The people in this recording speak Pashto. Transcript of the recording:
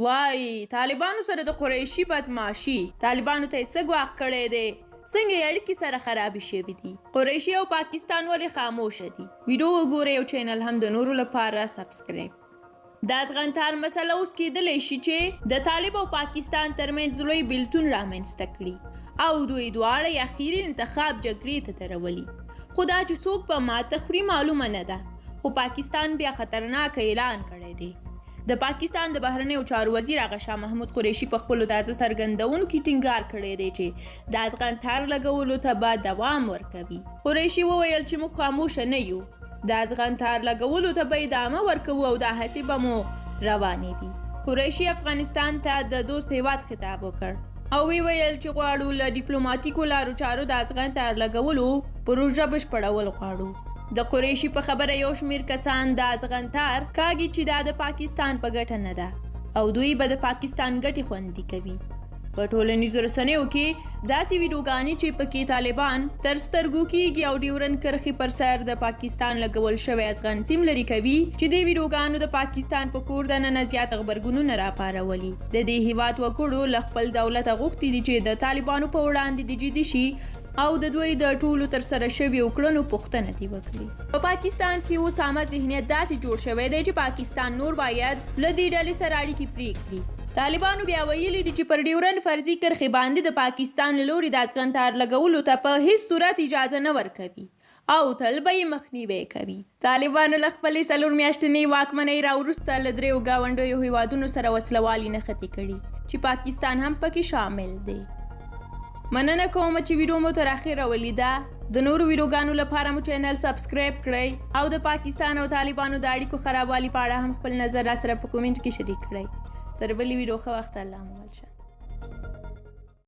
وای طالبانو سره د قريشي بدمعشي طالبانو ته څه ګواښ کړی دی څنګه یې اړیکې سره خرابې شوي دي قريشي او پاکستان ولې خاموشه دي ویډیو وګورئ او چینل هم د نورو لپاره سبسکرایب د افغانستان مسله اوس کېدلی شي چې د طالب او پاکستان ترمنځ لوی بیلتون رامنځته کړي او دوی دواړه یې اخیري انتخاب جګړې ته ترولي خو دا چې څوک به ماته خوري معلومه نه ده خو پاکستان بیا خطرناک اعلان کړی دی د پاکستان د بهرنیو چارو وزیر آغا شاه محمود قریشي په خپلو تازه څرګندونو کې ټینګار کړی دی چې د افغان تار لګولو ته به دوام ورکوي قریشي وویل چې موږ خاموشه نه یو د افغان تار لګولو ته به ادامه ورکوو او دا هڅې به مو روانې وي قریشي افغانستان ته د دوست هیواد خطاب وکړ او ویل چې غواړو له ډیپلوماټیکو لارو چارو د افغان تار لګولو پروژه بشپړول غواړو د قریشي په خبره یو شمیر کسان د افغان تار کاږي چې دا د پاکستان په ګټه نه ده او دوی به د پاکستان ګټې خوندي کوي په ټولنیزو رسنیو کې داسې ویډیوګانې چې پکې طالبان تر سترګو کېږي او ډیورن کرښې پر سر د پاکستان لګول شوی افغان سیم لرې کوي چې د ویډیوګانو د پاکستان په کور دننه زیات غبرګونونه راپارولي د دې هیواد وګړو له خپل دولت غوښتي دي چې د طالبانو په وړاندې د جدي شي او د دوی د ټولو تر سره شوي کړنو پوښتنه دې وکړي په پاکستان کې اوس عامه ذهنیت داسې جوړ شوی دی چې پاکستان نور باید له دې ډلې سره اړیکې پرې کړي طالبانو بیا ویلي دي چې پر ډیورن فرضي کرښې باندې د پاکستان له لوري د افغان تار لګولو ته په هیڅ صورت اجازه نه ورکوي او تل به یې مخنیوی کوي طالبانو له خپلې 4 میاشتنۍ واکمنۍ راوروسته له 3 ګاونډیو هیوادونو سره وسلوالي نښتې کړي چې پاکستان هم پکې شامل دی مننه کوم چې ویډیو مو تر اخره ولیده د نورو ویډیوګانو لپاره مو چینل سبسکرایب کړئ او د پاکستان او طالبانو د اړیکو خرابوالي په اړه هم خپل نظر را سره په کومنټ کې شریک کړئ تر بلې ویډیو ښه وخت الله مو ولشه